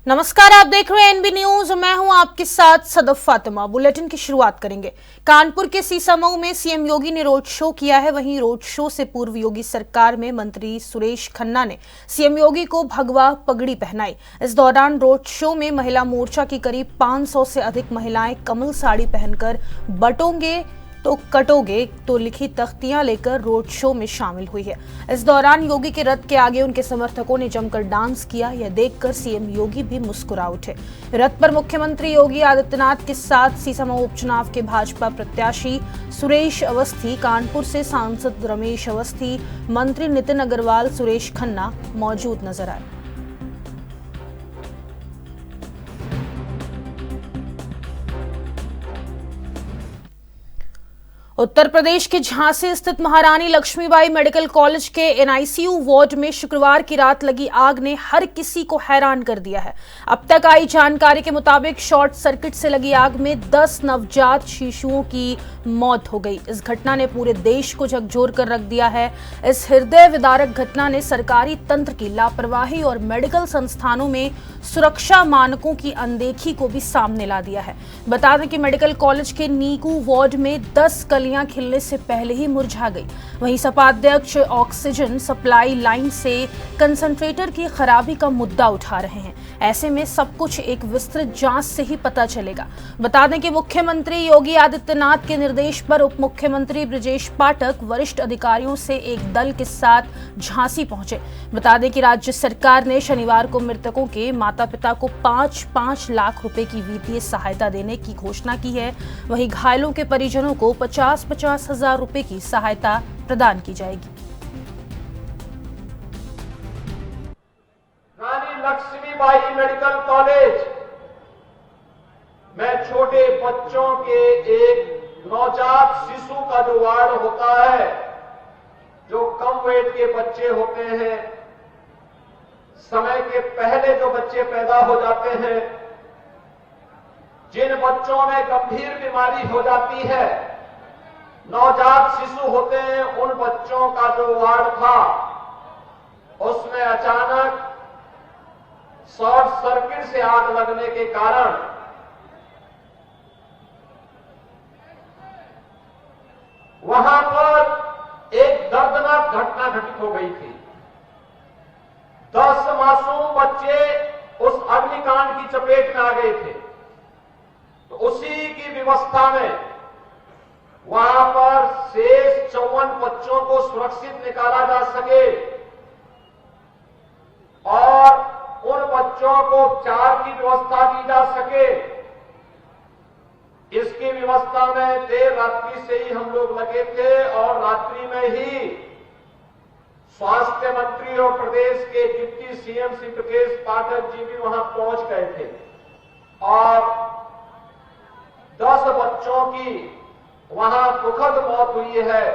नमस्कार, आप देख रहे हैं एनबी न्यूज। मैं हूं आपके साथ सदफ फातिमा। बुलेटिन की शुरुआत करेंगे। कानपुर के सीसामऊ में सीएम योगी ने रोड शो किया है। वहीं रोड शो से पूर्व योगी सरकार में मंत्री सुरेश खन्ना ने सीएम योगी को भगवा पगड़ी पहनाई। इस दौरान रोड शो में महिला मोर्चा की करीब 500 से अधिक महिलाएं कमल साड़ी पहनकर बटोंगे तो कटोगे तो लिखी तख्तियां लेकर रोड शो में शामिल हुई है। इस दौरान योगी के रथ के आगे उनके समर्थकों ने जमकर डांस किया। यह देखकर सीएम योगी भी मुस्कुरा उठे। रथ पर मुख्यमंत्री योगी आदित्यनाथ के साथ सीसामऊ उपचुनाव के भाजपा प्रत्याशी सुरेश अवस्थी, कानपुर से सांसद रमेश अवस्थी, मंत्री नितिन अग्रवाल, सुरेश खन्ना मौजूद नजर आए। उत्तर प्रदेश के झांसी स्थित महारानी लक्ष्मीबाई मेडिकल कॉलेज के एनआईसीयू वार्ड में शुक्रवार की रात लगी आग ने हर किसी को हैरान कर दिया है। अब तक आई जानकारी के मुताबिक शॉर्ट सर्किट से लगी आग में 10 नवजात शिशुओं की मौत हो गई। इस घटना ने पूरे देश को झकझोर कर रख दिया है। इस हृदय विदारक घटना ने सरकारी तंत्र की लापरवाही और मेडिकल संस्थानों में सुरक्षा मानकों की अनदेखी को भी सामने ला दिया है। बता दें कि मेडिकल कॉलेज के नीकू वार्ड में 10 कलियां खिलने से पहले ही मुरझा गई। वहीं सपा अध्यक्ष ऑक्सीजन सप्लाई लाइन से कंसंट्रेटर की खराबी का मुद्दा उठा रहे हैं। ऐसे में सब कुछ एक विस्तृत जांच से ही पता चलेगा। बता दें कि मुख्यमंत्री योगी आदित्यनाथ के निर्देश पर उप मुख्यमंत्री ब्रजेश पाठक वरिष्ठ अधिकारियों से एक दल के साथ झांसी पहुंचे। बता दें कि राज्य सरकार ने शनिवार को मृतकों के माता पिता को 5-5 लाख रुपए की वित्तीय सहायता देने की घोषणा की है। वहीं घायलों के परिजनों को 50-50 हजार रुपए की सहायता प्रदान की जाएगी। रानी लक्ष्मीबाई मेडिकल कॉलेज में छोटे बच्चों के एक नवजात शिशु का जो वार्ड होता है, जो कम वेट के बच्चे होते हैं, समय के पहले जो बच्चे पैदा हो जाते हैं, जिन बच्चों में गंभीर बीमारी हो जाती है, नवजात शिशु होते हैं, उन बच्चों का जो वार्ड था उसमें अचानक शॉर्ट सर्किट से आग लगने के कारण वहां पर एक दर्दनाक घटना घटित हो गई थी। 10 मासूम बच्चे उस अग्निकांड की चपेट में आ गए थे। तो उसी की व्यवस्था में वहां पर शेष 54 बच्चों को सुरक्षित निकाला जा सके और उन बच्चों को उपचार की व्यवस्था की जा सके, इसकी व्यवस्था में देर रात्रि से ही हम लोग लगे थे और रात्रि में ही स्वास्थ्य मंत्री और प्रदेश के डिप्टी सीएम श्री ब्रजेश पाठक जी भी वहां पहुंच गए थे और 10 बच्चों की वहां दुखद मौत हुई है।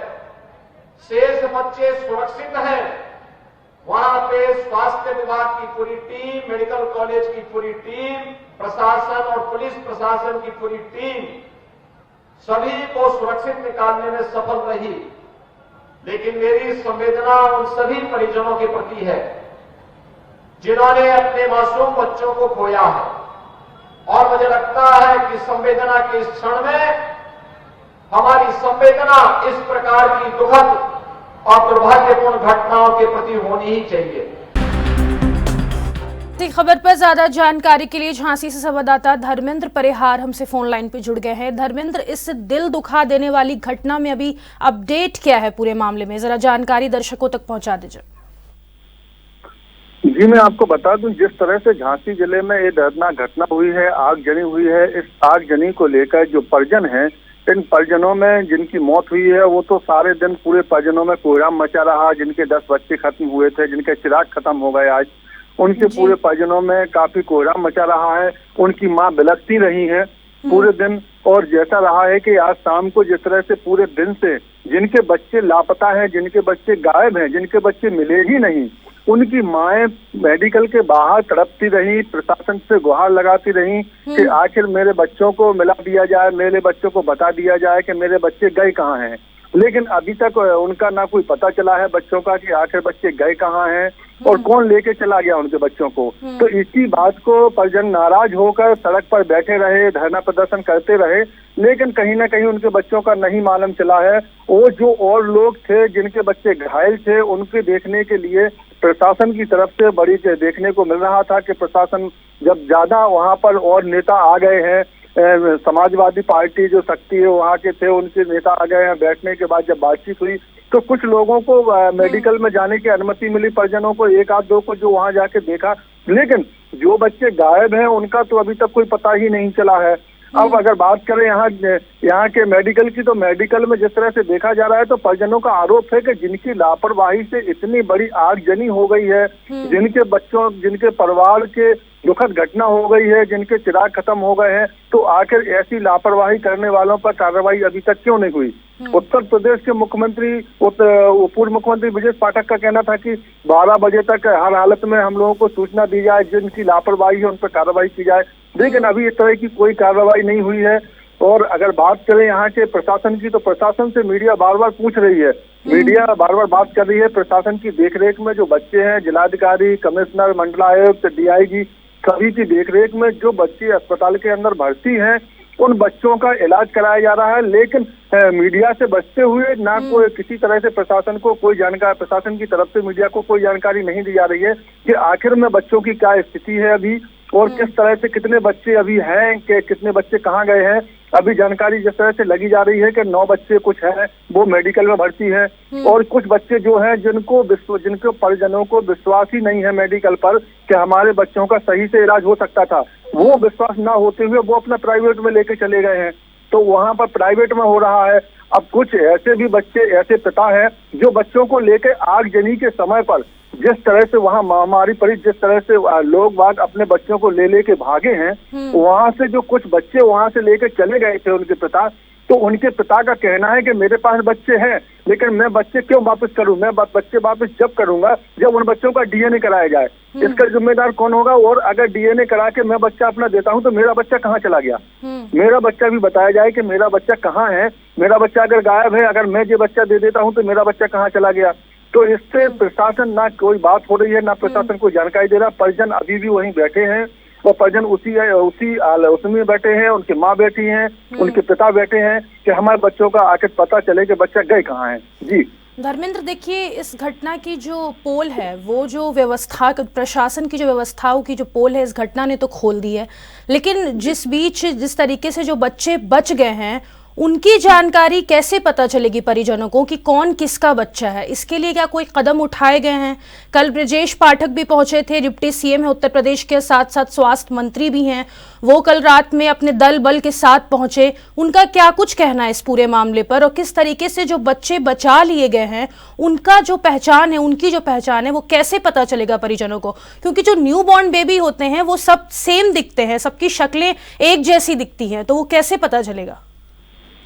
शेष बच्चे सुरक्षित हैं। वहां पे स्वास्थ्य विभाग की पूरी टीम, मेडिकल कॉलेज की पूरी टीम, प्रशासन और पुलिस प्रशासन की पूरी टीम सभी को सुरक्षित निकालने में सफल रही। लेकिन मेरी संवेदना उन सभी परिजनों के प्रति है जिन्होंने अपने मासूम बच्चों को खोया है और मुझे लगता है कि संवेदना के इस क्षण में हमारी संवेदना इस प्रकार की दुखद और दुर्भाग्यपूर्ण घटनाओं के प्रति होनी ही चाहिए। खबर पर ज्यादा जानकारी के लिए झांसी से संवाददाता धर्मेंद्र परिहार हमसे फोन लाइन पे जुड़ गए हैं। धर्मेंद्र, इस दिल दुखा देने वाली घटना में अभी अपडेट क्या है पूरे मामले में? जरा जानकारी दर्शकों तक पहुंचा दीजिए। जी, मैं आपको बता दूं, जिस तरह से झांसी जिले में ये दर्दनाक घटना हुई है, आगजनी हुई है, इस आगजनी को लेकर जो परिजन है, इन परिजनों में जिनकी मौत हुई है वो तो सारे दिन पूरे परिजनों में कोहराम मचा रहा। जिनके 10 बच्चे खत्म हुए थे, जिनके चिराग खत्म हो गए आज, उनके पूरे परिजनों में काफी कोहराम मचा रहा है। उनकी मां बिलखती रही है पूरे दिन और जैसा रहा है कि आज शाम को जिस तरह से पूरे दिन से जिनके बच्चे लापता हैं, जिनके बच्चे गायब हैं, जिनके बच्चे मिले ही नहीं, उनकी माएं मेडिकल के बाहर तड़पती रही, प्रशासन से गुहार लगाती रही कि आखिर मेरे बच्चों को मिला दिया जाए, मेरे बच्चों को बता दिया जाए कि मेरे बच्चे गए कहाँ हैं। लेकिन अभी तक उनका ना कोई पता चला है बच्चों का कि आखिर बच्चे गए कहाँ हैं और कौन लेके चला गया उनके बच्चों को। तो इसी बात को परिजन नाराज होकर सड़क पर बैठे रहे, धरना प्रदर्शन करते रहे, लेकिन कहीं ना कहीं उनके बच्चों का नहीं मालूम चला है। वो जो और लोग थे जिनके बच्चे घायल थे उनके देखने के लिए प्रशासन की तरफ से बड़ी देखने को मिल रहा था कि प्रशासन जब ज्यादा वहां पर और नेता आ गए हैं, समाजवादी पार्टी जो शक्ति है वहाँ के थे उनके नेता आ गए हैं, बैठने के बाद जब बातचीत हुई तो कुछ लोगों को मेडिकल में जाने की अनुमति मिली, परिजनों को एक आध दो को जो वहां जाके देखा, लेकिन जो बच्चे गायब हैं उनका तो अभी तक कोई पता ही नहीं चला है। अब अगर बात करें यहाँ के मेडिकल की, तो मेडिकल में जिस तरह से देखा जा रहा है तो परिजनों का आरोप है कि जिनकी लापरवाही से इतनी बड़ी आगजनी हो गई है, जिनके बच्चों, जिनके परिवार के दुखद घटना हो गई है, जिनके चिराग खत्म हो गए हैं, तो आखिर ऐसी लापरवाही करने वालों पर कार्रवाई अभी तक क्यों नहीं हुई। उत्तर प्रदेश के मुख्यमंत्री, पूर्व मुख्यमंत्री ब्रजेश पाठक का कहना था कि 12 बजे तक हर हालत में हम लोगों को सूचना दी जाए, जिनकी लापरवाही है उन पर कार्रवाई की जाए, लेकिन अभी इस तरह की कोई कार्रवाई नहीं हुई है। और अगर बात करें यहाँ के प्रशासन की, तो प्रशासन से मीडिया बार बार पूछ रही है, मीडिया बार बार बात कर रही है प्रशासन की देखरेख में जो बच्चे हैं, जिलाधिकारी, कमिश्नर, मंडलायुक्त, डीआईजी, सभी की देखरेख में जो बच्चे अस्पताल के अंदर भर्ती हैं उन बच्चों का इलाज कराया जा रहा है, लेकिन मीडिया से बचते हुए ना कोई किसी तरह से प्रशासन को कोई जानकारी, प्रशासन की तरफ से मीडिया को कोई जानकारी नहीं दी जा रही है कि आखिर में बच्चों की क्या स्थिति है अभी और किस तरह से कितने बच्चे अभी हैं, कि कितने बच्चे कहाँ गए हैं। अभी जानकारी जिस तरह से लगी जा रही है कि 9 बच्चे कुछ हैं वो मेडिकल में भर्ती हैं और कुछ बच्चे जो हैं जिनको परिजनों को विश्वास ही नहीं है मेडिकल पर कि हमारे बच्चों का सही से इलाज हो सकता था, वो विश्वास ना होते हुए वो अपना प्राइवेट में लेके चले गए हैं, तो वहां पर प्राइवेट में हो रहा है। अब कुछ ऐसे भी बच्चे, ऐसे पिता हैं जो बच्चों को लेके आगजनी के समय पर जिस तरह से वहां महामारी पड़ी, जिस तरह से लोग बाग अपने बच्चों को ले लेके भागे हैं, वहां से जो कुछ बच्चे वहां से लेके चले गए थे उनके पिता, तो उनके पिता का कहना है कि मेरे पास बच्चे हैं लेकिन मैं बच्चे क्यों वापस करूं, मैं बच्चे वापस जब करूंगा जब उन बच्चों का डीएनए कराया जाए। इसका जिम्मेदार कौन होगा? और अगर डीएनए करा के मैं बच्चा अपना देता हूं तो मेरा बच्चा कहाँ चला गया, मेरा बच्चा भी बताया जाए कि मेरा बच्चा कहाँ है, मेरा बच्चा अगर गायब है, अगर मैं ये बच्चा दे देता हूं तो मेरा बच्चा कहाँ चला गया। तो इससे प्रशासन ना कोई बात हो रही है, ना प्रशासन को जानकारी दे रहा। परिजन अभी भी वहीं बैठे हैं और परिजन उसमें बैठे हैं, उनकी माँ बैठी हैं, उनके पिता बैठे हैं कि हमारे बच्चों का आखिर पता चले कि बच्चा गए कहाँ हैं। जी धर्मेंद्र, देखिए इस घटना की जो पोल है, वो जो व्यवस्था, प्रशासन की जो व्यवस्थाओं की जो पोल है इस घटना ने तो खोल दी है, लेकिन जिस तरीके से जो बच्चे बच गए हैं उनकी जानकारी कैसे पता चलेगी परिजनों को कि कौन किसका बच्चा है? इसके लिए क्या कोई कदम उठाए गए हैं? कल ब्रजेश पाठक भी पहुंचे थे, डिप्टी सीएम है उत्तर प्रदेश के, साथ साथ स्वास्थ्य मंत्री भी हैं, वो कल रात में अपने दल बल के साथ पहुंचे। उनका क्या कुछ कहना है इस पूरे मामले पर और किस तरीके से जो बच्चे बचा लिए गए हैं उनका जो पहचान है, उनकी जो पहचान है वो कैसे पता चलेगा परिजनों को? क्योंकि जो न्यू बॉर्न बेबी होते हैं वो सब सेम दिखते हैं, सबकी शक्लें एक जैसी दिखती हैं, तो वो कैसे पता चलेगा?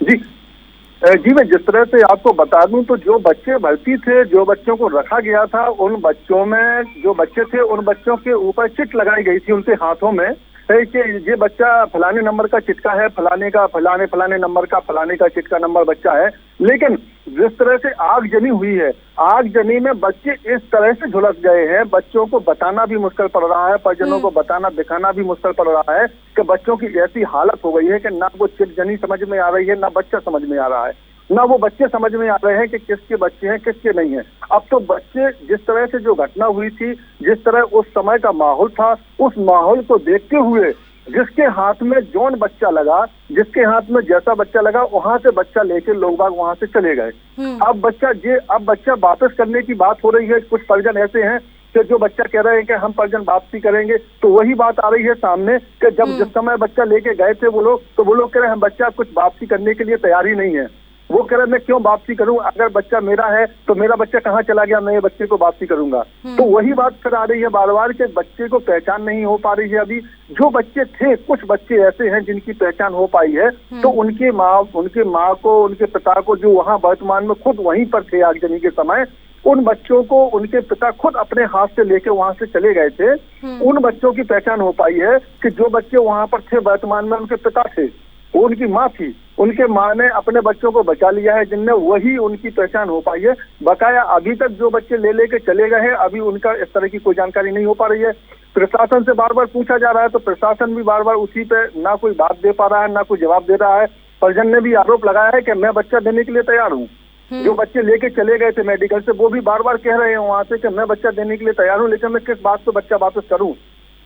जी मैं जिस तरह से आपको बता दूं तो जो बच्चे भर्ती थे, जो बच्चों को रखा गया था, उन बच्चों में जो बच्चे थे उन बच्चों के ऊपर चिट लगाई गई थी उनके हाथों में कि ये बच्चा फलाने नंबर का चिटका है, फलाने नंबर का फलाने का चिटका नंबर बच्चा है। लेकिन जिस तरह से आगजनी हुई है, आगजनी में बच्चे इस तरह से झुलस गए हैं, बच्चों को बताना भी मुश्किल पड़ रहा है, परिजनों को बताना दिखाना भी मुश्किल पड़ रहा है कि बच्चों की ऐसी हालत हो गई है कि ना वो चिटजनी समझ में आ रही है, ना बच्चा समझ में आ रहा है, ना वो बच्चे समझ में आ रहे हैं कि किसके बच्चे हैं किसके नहीं है। अब तो बच्चे जिस तरह से जो घटना हुई थी, जिस तरह उस समय का माहौल था, उस माहौल को देखते हुए जिसके हाथ में जौन बच्चा लगा, जिसके हाथ में जैसा बच्चा लगा, वहां से बच्चा लेके लोग बाग वहां से चले गए। अब बच्चा वापस करने की बात हो रही है। कुछ परिजन ऐसे हैं कि जो बच्चा कह रहे हैं कि हम परिजन वापसी करेंगे, तो वही बात आ रही है सामने कि जब जिस समय बच्चा लेके गए थे वो लोग, तो वो लोग कह रहे हैं हम बच्चा कुछ वापसी करने के लिए तैयार ही नहीं है। वो कह रहे मैं क्यों वापसी करूं, अगर बच्चा मेरा है तो मेरा बच्चा कहाँ चला गया, मैं ये बच्चे को वापसी करूंगा। तो वही बात फिर आ रही है बार बार के बच्चे को पहचान नहीं हो पा रही है। अभी जो बच्चे थे, कुछ बच्चे ऐसे हैं जिनकी पहचान हो पाई है, तो उनके माँ को, उनके पिता को, जो वहाँ वर्तमान में खुद वहीं पर थे आगजनी के समय, उन बच्चों को उनके पिता खुद अपने हाथ से लेके वहां से चले गए थे। उन बच्चों की पहचान हो पाई है कि जो बच्चे वहां पर थे वर्तमान में उनके पिता थे। वो उनकी माँ थी, उनके माँ ने अपने बच्चों को बचा लिया है, जिनने वही उनकी पहचान हो पाई है। बकाया अभी तक जो बच्चे ले लेके चले गए हैं, अभी उनका इस तरह की कोई जानकारी नहीं हो पा रही है। प्रशासन से बार बार पूछा जा रहा है तो प्रशासन भी बार बार उसी पे ना कोई बात दे पा रहा है, ना कोई जवाब दे रहा है। परिजन ने भी आरोप लगाया है कि मैं बच्चा देने के लिए तैयार हूँ। जो बच्चे लेके चले गए थे मेडिकल से, वो भी बार बार कह रहे हैं वहां से कि मैं बच्चा देने के लिए तैयार हूँ, लेकिन मैं किस बात पे बच्चा वापस करूँ,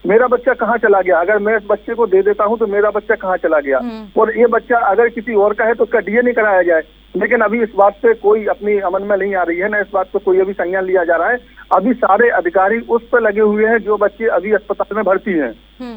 मेरा बच्चा कहाँ चला गया, अगर मैं इस बच्चे को दे देता हूं तो मेरा बच्चा कहाँ चला गया, और ये बच्चा अगर किसी और का है तो उसका डीएनए कराया जाए। लेकिन अभी इस बात पे कोई अपनी अमल में नहीं आ रही है, ना इस बात पे कोई अभी संज्ञान लिया जा रहा है। अभी सारे अधिकारी उस पर लगे हुए हैं जो बच्चे अभी अस्पताल में भर्ती हैं,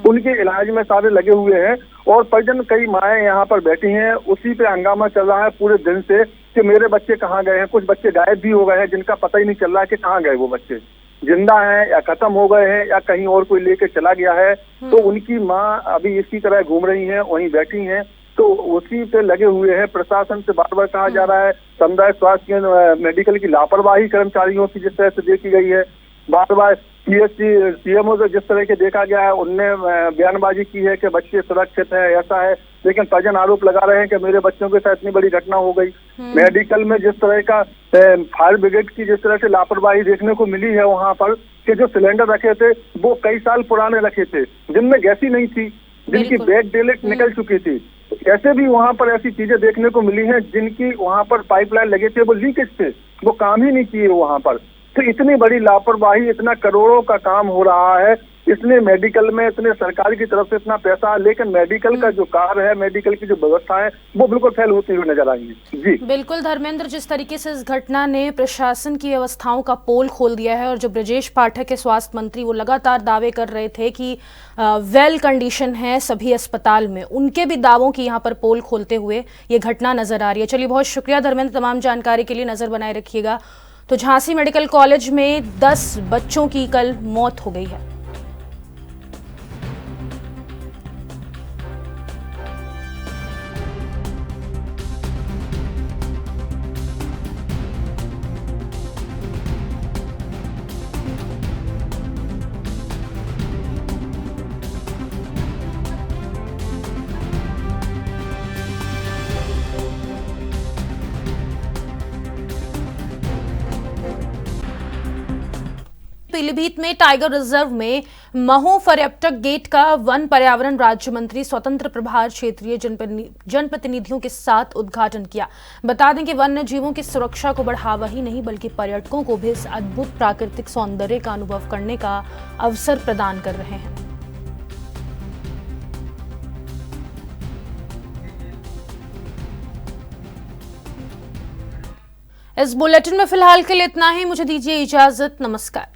उनके इलाज में सारे लगे हुए हैं। और परिजन, कई माएँ यहाँ पर बैठी हैं, उसी पे हंगामा चल रहा है पूरे दिन से कि मेरे बच्चे कहाँ गए हैं। कुछ बच्चे गायब भी हो गए हैं, जिनका पता ही नहीं चल रहा है कि कहाँ गए वो बच्चे, जिंदा हैं या खत्म हो गए हैं या कहीं और कोई लेके चला गया है। तो उनकी माँ अभी इसी तरह घूम रही हैं, वहीं बैठी हैं, तो उसी पे लगे हुए हैं। प्रशासन से बार बार कहा जा रहा है, समुदाय स्वास्थ्य केंद्र मेडिकल की लापरवाही कर्मचारियों की जिस तरह से देखी गई है, बार बार पीएचसी सीएमओ से जिस तरह के देखा गया है, उनने बयानबाजी की है कि बच्चे सुरक्षित है, ऐसा है। लेकिन परिजन आरोप लगा रहे हैं कि मेरे बच्चों के साथ इतनी बड़ी घटना हो गई। मेडिकल में जिस तरह का फायर ब्रिगेड की जिस तरह से लापरवाही देखने को मिली है वहां पर, कि जो सिलेंडर रखे थे वो कई साल पुराने रखे थे, जिनमें गैस ही नहीं थी, जिनकी बैक डेलेट निकल चुकी थी। ऐसे भी वहां पर ऐसी चीजें देखने को मिली हैं जिनकी वहां पर पाइपलाइन लगे थे, वो लीकेज थे, वो काम ही नहीं किए वहां पर। तो इतनी बड़ी लापरवाही, इतना करोड़ों का काम हो रहा है, इसलिए मेडिकल में इतने सरकार की तरफ से इतना पैसा, लेकिन मेडिकल का जो कार्य है, मेडिकल की जो व्यवस्था है, वो बिल्कुल फेल होती हुई नजर आई है। जी बिल्कुल धर्मेंद्र, जिस तरीके से इस घटना ने प्रशासन की व्यवस्थाओं का पोल खोल दिया है, और जो ब्रजेश पाठक के स्वास्थ्य मंत्री, वो लगातार दावे कर रहे थे कि वेल कंडीशन है सभी अस्पताल में, उनके भी दावों की यहाँ पर पोल खोलते हुए ये घटना नजर आ रही है। चलिए, बहुत शुक्रिया धर्मेंद्र, तमाम जानकारी के लिए। नजर बनाए रखिएगा। तो झांसी मेडिकल कॉलेज में 10 बच्चों की कल मौत हो गई है। पीलीभीत में टाइगर रिजर्व में महू पर्यटक गेट का वन पर्यावरण राज्य मंत्री स्वतंत्र प्रभार क्षेत्रीय जनप्रतिनिधियों के साथ उद्घाटन किया। बता दें कि वन्य जीवों की सुरक्षा को बढ़ावा ही नहीं बल्कि पर्यटकों को भी इस अद्भुत प्राकृतिक सौंदर्य का अनुभव करने का अवसर प्रदान कर रहे हैं। इस बुलेटिन में फिलहाल के लिए इतना ही। मुझे दीजिए इजाजत। नमस्कार।